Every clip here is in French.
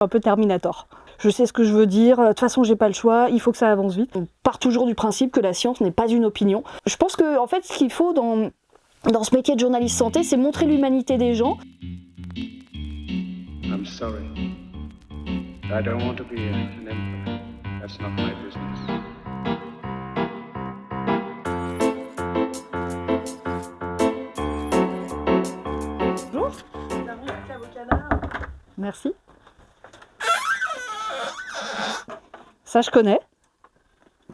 Un peu Terminator. Je sais ce que je veux dire, de toute façon j'ai pas le choix, il faut que ça avance vite. On part toujours du principe que la science n'est pas une opinion. Je pense que en fait ce qu'il faut dans ce métier de journaliste santé, c'est montrer l'humanité des gens. I'm sorry. I don't want to be an emperor. That's not my business. Bonjour. Bienvenue à Clave au Canard. Merci. Ça, je connais.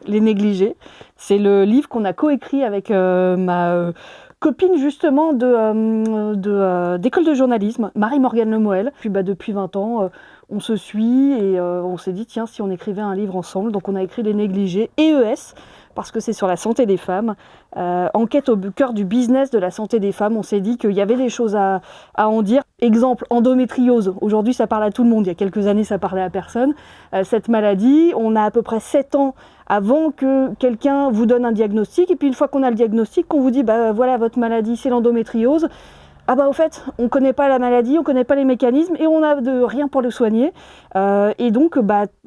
Les négligés. C'est le livre qu'on a coécrit avec ma copine, justement, d'école de journalisme, Marie-Morgane Lemoël. Puis, depuis 20 ans, on se suit et on s'est dit, tiens, si on écrivait un livre ensemble. Donc, on a écrit Les négligés, EES, parce que c'est sur la santé des femmes. Enquête au cœur du business de la santé des femmes. On s'est dit qu'il y avait des choses à en dire. Exemple, endométriose. Aujourd'hui, ça parle à tout le monde. Il y a quelques années, ça parlait à personne. Cette maladie, on a à peu près 7 ans avant que quelqu'un vous donne un diagnostic. Et puis, une fois qu'on a le diagnostic, qu'on vous dit, voilà, votre maladie, c'est l'endométriose. Au fait, on ne connaît pas la maladie, on ne connaît pas les mécanismes et on n'a de rien pour le soigner. Et donc,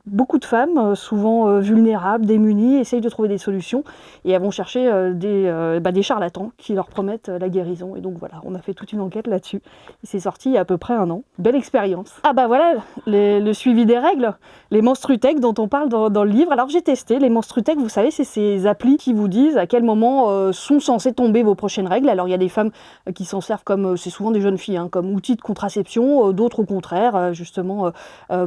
beaucoup de femmes, souvent vulnérables, démunies, essayent de trouver des solutions et elles vont chercher des charlatans qui leur promettent la guérison. Et donc voilà, on a fait toute une enquête là-dessus. Et c'est sorti il y a à peu près 1 an. Belle expérience. Voilà, le suivi des règles, les Menstrutech dont on parle dans le livre. Alors j'ai testé les Menstrutech, vous savez, c'est ces applis qui vous disent à quel moment sont censées tomber vos prochaines règles. Alors il y a des femmes qui s'en servent comme, c'est souvent des jeunes filles, comme outil de contraception, d'autres au contraire, justement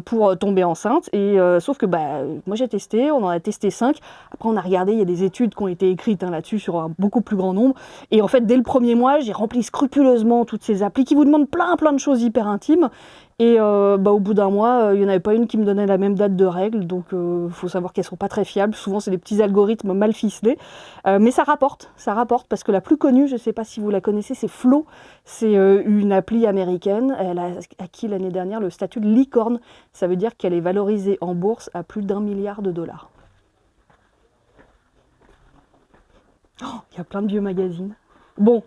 pour tomber enceinte. Et sauf que moi j'ai testé, on en a testé 5. Après on a regardé, il y a des études qui ont été écrites là-dessus sur un beaucoup plus grand nombre. Et en fait dès le premier mois, j'ai rempli scrupuleusement toutes ces applis qui vous demandent plein de choses hyper intimes. Et au bout d'1 mois, il n'y en avait pas une qui me donnait la même date de règles, donc faut savoir qu'elles ne sont pas très fiables. Souvent, c'est des petits algorithmes mal ficelés. Mais ça rapporte, parce que la plus connue, je ne sais pas si vous la connaissez, c'est Flo. C'est une appli américaine. Elle a acquis l'année dernière le statut de licorne. Ça veut dire qu'elle est valorisée en bourse à plus d'1 milliard de dollars. Il y a plein de vieux magazines. Bon,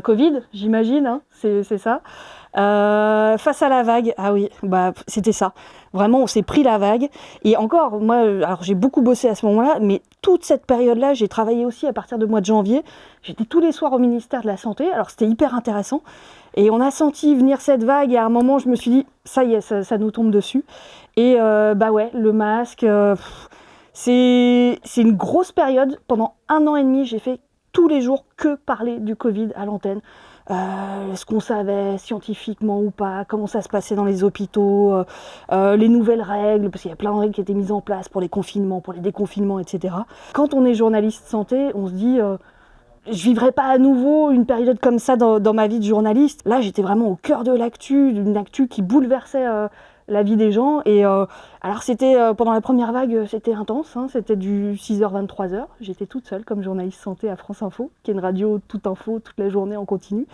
Covid, j'imagine, c'est ça. Face à la vague, ah oui, c'était ça. Vraiment, on s'est pris la vague. Et encore, moi, alors j'ai beaucoup bossé à ce moment-là, mais toute cette période-là, j'ai travaillé aussi à partir du mois de janvier. J'étais tous les soirs au ministère de la Santé, alors c'était hyper intéressant. Et on a senti venir cette vague, et à un moment, je me suis dit, ça y est, ça nous tombe dessus. Et le masque, c'est une grosse période. Pendant 1 an et demi, j'ai fait tous les jours que parler du Covid à l'antenne. Ce qu'on savait scientifiquement ou pas, comment ça se passait dans les hôpitaux, les nouvelles règles, parce qu'il y a plein de règles qui étaient mises en place pour les confinements, pour les déconfinements, etc. Quand on est journaliste santé, on se dit je vivrai pas à nouveau une période comme ça dans ma vie de journaliste. Là, j'étais vraiment au cœur de l'actu, d'une actu qui bouleversait la vie des gens. Et alors c'était pendant la première vague, c'était intense, c'était du 6h 23h. J'étais toute seule comme journaliste santé à France Info, qui est une radio toute info toute la journée en continu.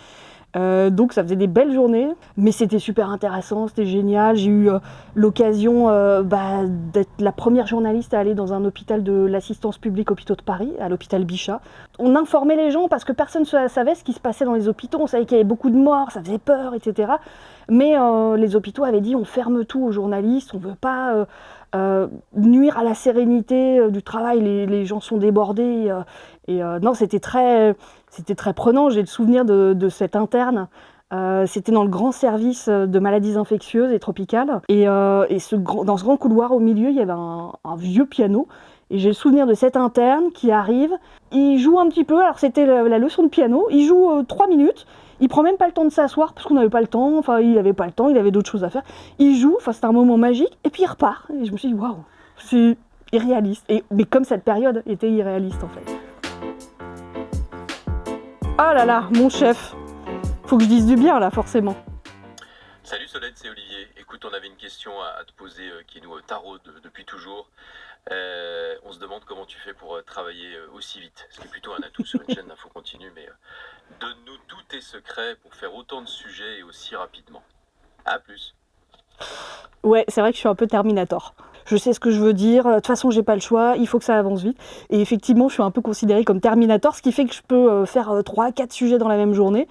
Donc ça faisait des belles journées, mais c'était super intéressant, c'était génial. J'ai eu l'occasion d'être la première journaliste à aller dans un hôpital de l'assistance publique hôpitaux de Paris, à l'hôpital Bichat. On informait les gens parce que personne ne savait ce qui se passait dans les hôpitaux, on savait qu'il y avait beaucoup de morts, ça faisait peur, etc. Mais les hôpitaux avaient dit on ferme tout aux journalistes, on ne veut pas nuire à la sérénité du travail, les gens sont débordés. Non, c'était très prenant. J'ai le souvenir de cette interne. C'était dans le grand service de maladies infectieuses et tropicales. Et dans ce grand couloir au milieu, il y avait un vieux piano. Et j'ai le souvenir de cette interne qui arrive. Il joue un petit peu. Alors c'était la leçon de piano. Il joue 3 minutes. Il prend même pas le temps de s'asseoir parce qu'on n'avait pas le temps. Enfin, il n'avait pas le temps. Il avait d'autres choses à faire. Il joue. Enfin, c'était un moment magique. Et puis il repart. Et je me suis dit waouh, c'est irréaliste. Mais comme cette période était irréaliste en fait. Ah là là, mon chef. Faut que je dise du bien là, forcément. Salut Solène, c'est Olivier. Écoute, on avait une question à te poser qui nous taraude depuis toujours. On se demande comment tu fais pour travailler aussi vite, ce qui est plutôt un atout sur une chaîne d'info continue, mais donne-nous tous tes secrets pour faire autant de sujets et aussi rapidement. À plus. Ouais, c'est vrai que je suis un peu Terminator. Je sais ce que je veux dire, de toute façon j'ai pas le choix, il faut que ça avance vite. Et effectivement, je suis un peu considérée comme Terminator, ce qui fait que je peux faire 3-4 sujets dans la même journée.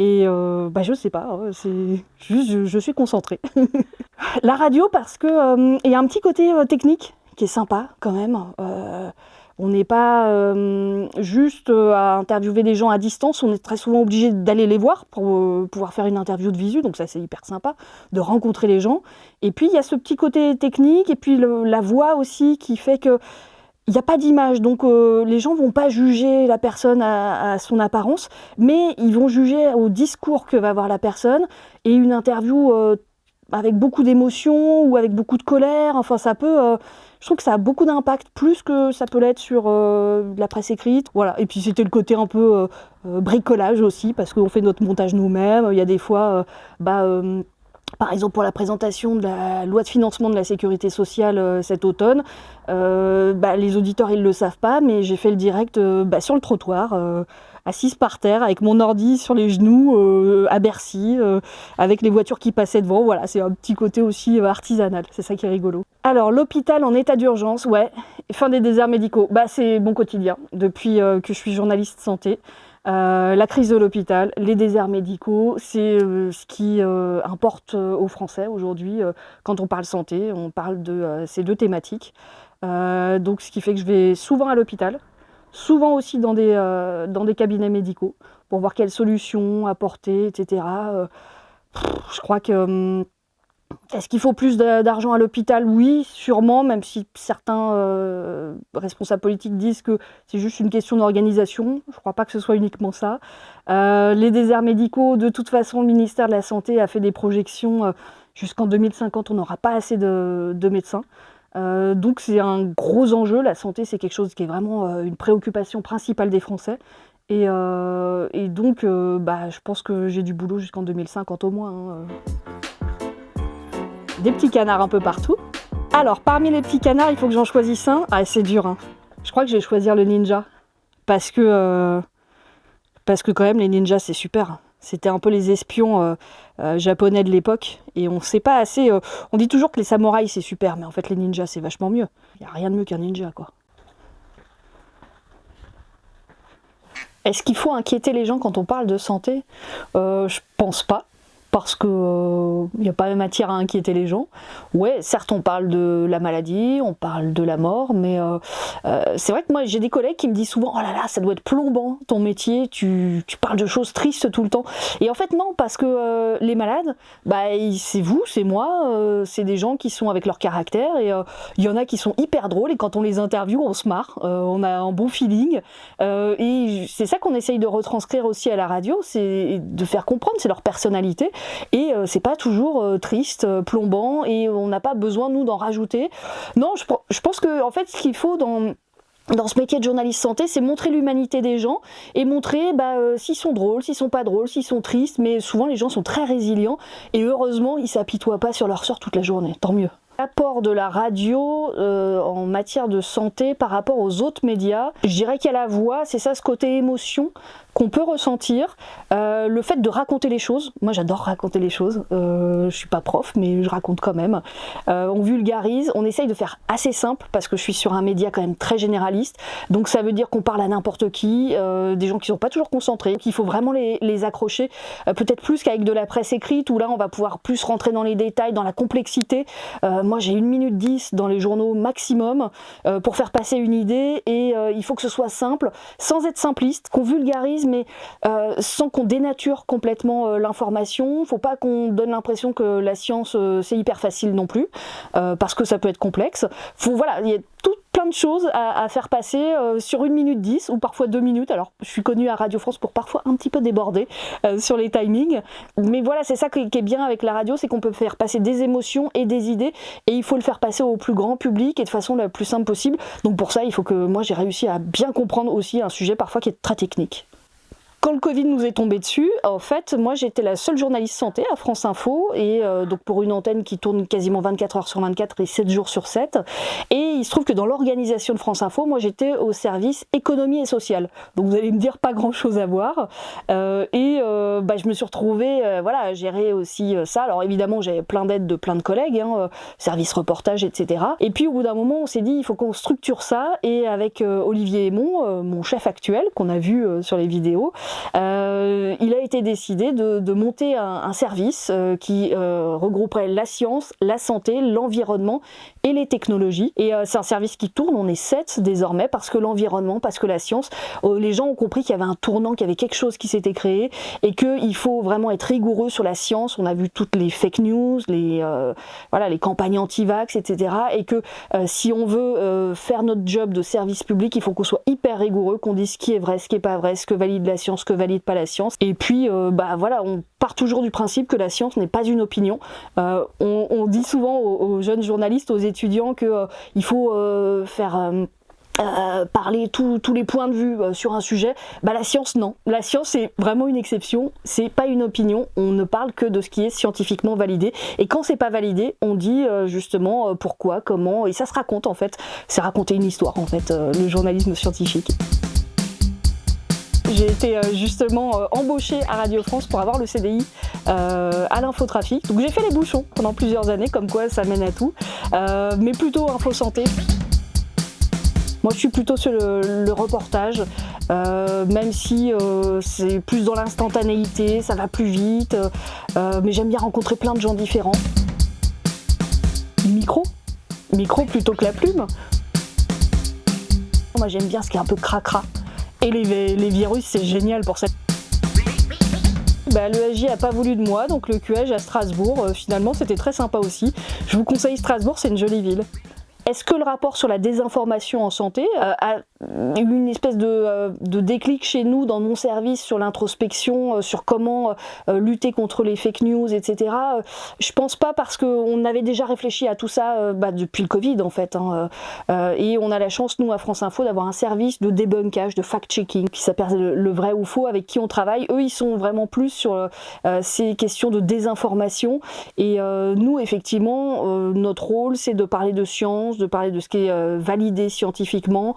Et je sais pas, c'est juste je suis concentrée. La radio parce que il y a un petit côté technique qui est sympa quand même. On n'est pas juste à interviewer des gens à distance, on est très souvent obligé d'aller les voir pour pouvoir faire une interview de visu, donc ça c'est hyper sympa de rencontrer les gens. Et puis il y a ce petit côté technique et puis la voix aussi qui fait que il n'y a pas d'image, donc les gens vont pas juger la personne à son apparence, mais ils vont juger au discours que va avoir la personne. Et une interview avec beaucoup d'émotion ou avec beaucoup de colère, enfin ça peut... je trouve que ça a beaucoup d'impact, plus que ça peut l'être sur la presse écrite. Voilà. Et puis c'était le côté un peu bricolage aussi, parce qu'on fait notre montage nous-mêmes. Il y a des fois... par exemple, pour la présentation de la loi de financement de la sécurité sociale cet automne, les auditeurs ils le savent pas, mais j'ai fait le direct sur le trottoir, assise par terre, avec mon ordi sur les genoux, à Bercy, avec les voitures qui passaient devant. Voilà, c'est un petit côté aussi artisanal, c'est ça qui est rigolo. Alors, l'hôpital en état d'urgence, ouais, fin des déserts médicaux, c'est mon quotidien, depuis que je suis journaliste santé. La crise de l'hôpital, les déserts médicaux, c'est ce qui importe aux Français aujourd'hui. Quand on parle santé, on parle de ces deux thématiques. Donc ce qui fait que je vais souvent à l'hôpital, souvent aussi dans des cabinets médicaux, pour voir quelles solutions apporter, etc. Je crois que... Est-ce qu'il faut plus d'argent à l'hôpital? Oui, sûrement, même si certains responsables politiques disent que c'est juste une question d'organisation. Je ne crois pas que ce soit uniquement ça. Les déserts médicaux, de toute façon, le ministère de la Santé a fait des projections. Jusqu'en 2050, on n'aura pas assez de médecins. Donc c'est un gros enjeu. La santé, c'est quelque chose qui est vraiment une préoccupation principale des Français. Et donc, je pense que j'ai du boulot jusqu'en 2050 au moins. Des petits canards un peu partout. Alors, parmi les petits canards, il faut que j'en choisisse un. Ah, c'est dur, hein. Je crois que je vais choisir le ninja. Parce que quand même, les ninjas, c'est super. C'était un peu les espions japonais de l'époque. Et on sait pas assez... on dit toujours que les samouraïs, c'est super. Mais en fait, les ninjas, c'est vachement mieux. Il n'y a rien de mieux qu'un ninja, quoi. Est-ce qu'il faut inquiéter les gens quand on parle de santé ? Je pense pas. Parce qu'il n'y a pas matière à inquiéter les gens. Ouais, certes, on parle de la maladie, on parle de la mort, mais c'est vrai que moi, j'ai des collègues qui me disent souvent « Oh là là, ça doit être plombant, ton métier, tu parles de choses tristes tout le temps. » Et en fait, non, parce que les malades, c'est vous, c'est moi, c'est des gens qui sont avec leur caractère, et il y en a qui sont hyper drôles, et quand on les interviewe, on se marre, on a un bon feeling, et c'est ça qu'on essaye de retranscrire aussi à la radio, c'est de faire comprendre, c'est leur personnalité. Et c'est pas toujours triste, plombant, et on n'a pas besoin, nous, d'en rajouter. Non, je pense que, en fait, ce qu'il faut dans ce métier de journaliste santé, c'est montrer l'humanité des gens et montrer s'ils sont drôles, s'ils sont pas drôles, s'ils sont tristes, mais souvent les gens sont très résilients et heureusement, ils s'apitoient pas sur leur sort toute la journée, tant mieux. L'apport de la radio en matière de santé par rapport aux autres médias, je dirais qu'il y a la voix, c'est ça, ce côté émotion qu'on peut ressentir, le fait de raconter les choses. Moi j'adore raconter les choses, je suis pas prof mais je raconte quand même. On vulgarise, on essaye de faire assez simple parce que je suis sur un média quand même très généraliste, donc ça veut dire qu'on parle à n'importe qui, des gens qui sont pas toujours concentrés, qu'il faut vraiment les accrocher, peut-être plus qu'avec de la presse écrite où là on va pouvoir plus rentrer dans les détails, dans la complexité. Moi j'ai 1 minute 10 dans les journaux maximum pour faire passer une idée et il faut que ce soit simple, sans être simpliste, qu'on vulgarise mais sans qu'on dénature complètement l'information. Faut pas qu'on donne l'impression que la science c'est hyper facile non plus, parce que ça peut être complexe. Il y a plein de choses à faire passer sur 1 minute 10 ou parfois 2 minutes. Alors je suis connue à Radio France pour parfois un petit peu déborder sur les timings, mais voilà, c'est ça qui est bien avec la radio, c'est qu'on peut faire passer des émotions et des idées et il faut le faire passer au plus grand public et de façon la plus simple possible. Donc pour ça il faut que moi j'ai réussi à bien comprendre aussi un sujet parfois qui est très technique. Quand le Covid nous est tombé dessus, en fait, moi j'étais la seule journaliste santé à France Info, et donc pour une antenne qui tourne quasiment 24 heures sur 24 et 7 jours sur 7. Et il se trouve que dans l'organisation de France Info, moi j'étais au service économie et sociale. Donc vous allez me dire pas grand chose à voir. Je me suis retrouvée à gérer aussi ça. Alors évidemment j'avais plein d'aides de plein de collègues, service reportage, etc. Et puis au bout d'un moment on s'est dit il faut qu'on structure ça, et avec Olivier Aymon, mon chef actuel qu'on a vu sur les vidéos, il a été décidé de monter un service qui regrouperait la science, la santé, l'environnement et les technologies. Et c'est un service qui tourne, on est 7 désormais, parce que l'environnement, parce que la science, les gens ont compris qu'il y avait un tournant, qu'il y avait quelque chose qui s'était créé et qu'il faut vraiment être rigoureux sur la science. On a vu toutes les fake news, les campagnes anti-vax, etc. Et que si on veut faire notre job de service public, il faut qu'on soit hyper rigoureux, qu'on dise ce qui est vrai, ce qui est pas vrai, ce que valide la science, ce que valide pas la science. Et puis, on part toujours du principe que la science n'est pas une opinion. On dit souvent aux jeunes journalistes, aux étudiants qu'il faut faire parler tous les points de vue sur un sujet. La science, non. La science, c'est vraiment une exception, c'est pas une opinion, on ne parle que de ce qui est scientifiquement validé. Et quand c'est pas validé, on dit justement pourquoi, comment, et ça se raconte en fait. C'est raconter une histoire en fait, le journalisme scientifique. J'ai été justement embauchée à Radio France pour avoir le CDI à l'infotrafic. Donc j'ai fait les bouchons pendant plusieurs années, comme quoi ça mène à tout, mais plutôt info santé. Moi je suis plutôt sur le reportage, même si c'est plus dans l'instantanéité, ça va plus vite, mais j'aime bien rencontrer plein de gens différents. Micro plutôt que la plume. Moi j'aime bien ce qui est un peu cracra. Et les virus, c'est génial pour ça. L'ESJ n'a pas voulu de moi, donc le QEJ à Strasbourg, finalement c'était très sympa aussi. Je vous conseille Strasbourg, c'est une jolie ville. Est-ce que le rapport sur la désinformation en santé a eu une espèce de déclic chez nous dans mon service sur l'introspection, sur comment lutter contre les fake news, etc. Je pense pas, parce qu'on avait déjà réfléchi à tout ça depuis le Covid en fait. Et on a la chance, nous à France Info, d'avoir un service de débunkage, de fact-checking qui s'appelle le vrai ou faux, avec qui on travaille. Eux, ils sont vraiment plus sur ces questions de désinformation. Et nous, effectivement, notre rôle, c'est de parler de science, de parler de ce qui est validé scientifiquement.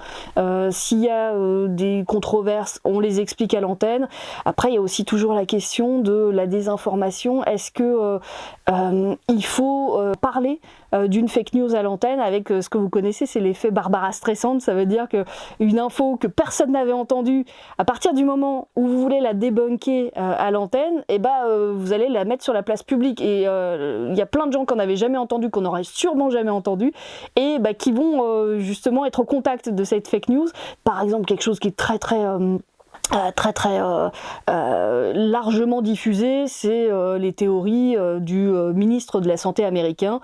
S'il y a des controverses, on les explique à l'antenne. Après, il y a aussi toujours la question de la désinformation. Est-ce que il faut parler d'une fake news à l'antenne avec ce que vous connaissez, c'est l'effet Barbara Streisand. Ça veut dire qu'une info que personne n'avait entendue, à partir du moment où vous voulez la débunker à l'antenne, vous allez la mettre sur la place publique. Et il y a plein de gens qu'on n'avait jamais entendu, qu'on n'aurait sûrement jamais entendu, et qui vont justement être au contact de cette fake news. Par exemple, quelque chose qui est très largement diffusé, c'est les théories du ministre de la Santé américain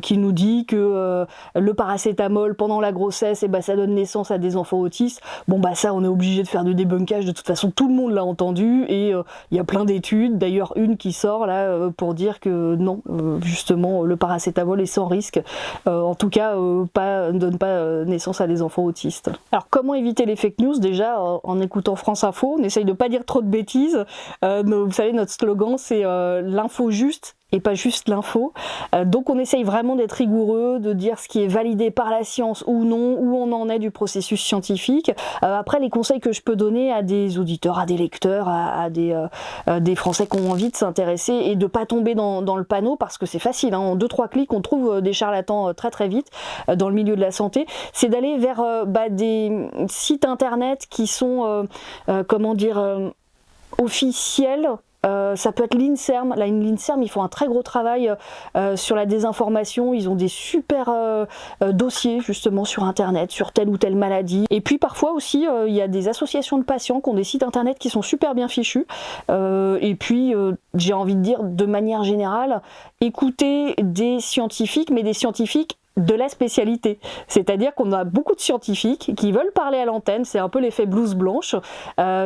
qui nous dit que le paracétamol pendant la grossesse, ça donne naissance à des enfants autistes. Ça, on est obligé de faire du débunkage, de toute façon tout le monde l'a entendu, et il y a plein d'études, d'ailleurs une qui sort là pour dire que non, justement le paracétamol est sans risque, en tout cas ne donne pas naissance à des enfants autistes. Alors comment éviter les fake news? Déjà en écoutant France Info, on essaye de pas dire trop de bêtises. Vous savez, notre slogan c'est l'info juste et pas juste l'info. Donc on essaye vraiment d'être rigoureux, de dire ce qui est validé par la science ou non, où on en est du processus scientifique. Après, les conseils que je peux donner à des auditeurs, à des lecteurs, à des Français qui ont envie de s'intéresser et de pas tomber dans le panneau, parce que c'est facile, en 2-3 clics on trouve des charlatans très très vite dans le milieu de la santé, c'est d'aller vers des sites internet qui sont officiels. Ça peut être l'INSERM. L'INSERM, ils font un très gros travail sur la désinformation. Ils ont des super dossiers justement sur internet, sur telle ou telle maladie. Et puis parfois aussi, il y a des associations de patients qui ont des sites internet qui sont super bien fichus. Et puis, j'ai envie de dire, de manière générale, écouter des scientifiques, mais des scientifiques de la spécialité. C'est-à-dire qu'on a beaucoup de scientifiques qui veulent parler à l'antenne, c'est un peu l'effet blouse blanche,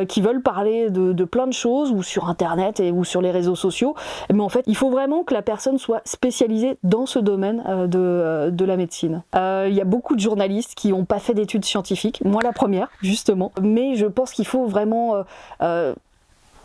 qui veulent parler de plein de choses, ou sur internet ou sur les réseaux sociaux, mais en fait il faut vraiment que la personne soit spécialisée dans ce domaine de la médecine. Il y a beaucoup de journalistes qui n'ont pas fait d'études scientifiques, moi la première justement, mais je pense qu'il faut vraiment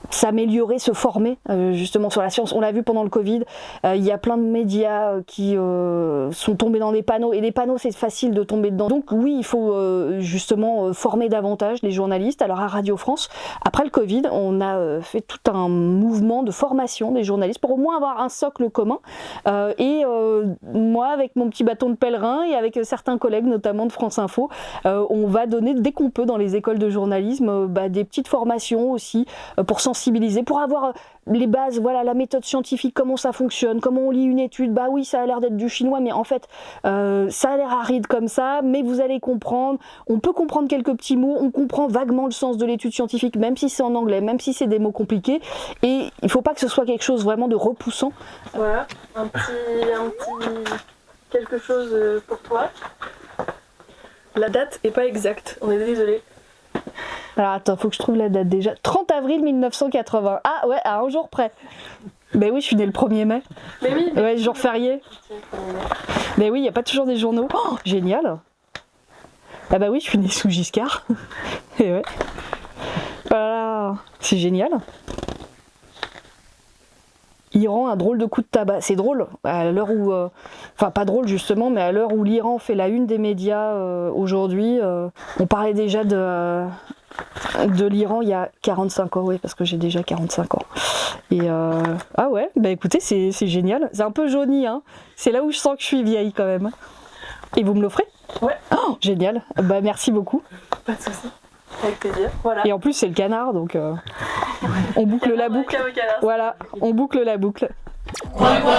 s'améliorer, se former justement sur la science. On l'a vu pendant le Covid, il y a plein de médias qui sont tombés dans des panneaux, et les panneaux c'est facile de tomber dedans. Donc oui, il faut justement former davantage les journalistes. Alors à Radio France, après le Covid, on a fait tout un mouvement de formation des journalistes pour au moins avoir un socle commun. Moi, avec mon petit bâton de pèlerin et avec certains collègues, notamment de France Info, on va donner dès qu'on peut dans les écoles de journalisme des petites formations aussi pour sensibiliser, pour avoir les bases, voilà, la méthode scientifique, comment ça fonctionne, comment on lit une étude. Bah oui, ça a l'air d'être du chinois, mais en fait, ça a l'air aride comme ça, mais vous allez comprendre, on peut comprendre quelques petits mots, on comprend vaguement le sens de l'étude scientifique, même si c'est en anglais, même si c'est des mots compliqués, et il faut pas que ce soit quelque chose vraiment de repoussant. Voilà, un petit quelque chose pour toi. La date est pas exacte, on est désolé. Alors attends, faut que je trouve la date déjà. 30 avril 1980. Ah ouais, à un jour près. Ben oui, je suis née le 1er mai. Mais oui. Ouais, jour férié. Mais oui, il n'y a pas toujours des journaux. Oh, génial. Ah bah oui, je suis née sous Giscard. Et ouais. Voilà, c'est génial. Iran, un drôle de coup de tabac. C'est drôle, à l'heure où... Enfin, pas drôle justement, mais à l'heure où l'Iran fait la une des médias aujourd'hui, on parlait déjà de l'Iran il y a 45 ans, oui, parce que j'ai déjà 45 ans. Et ah ouais, bah écoutez, c'est génial. C'est un peu jauni, hein. C'est là où je sens que je suis vieille quand même. Et vous me l'offrez? Ouais. Oh, génial. Bah merci beaucoup. Pas de soucis. Avec plaisir. Voilà. Et en plus, c'est le canard, donc on boucle la boucle. Voilà, on boucle la boucle. Coin, coin.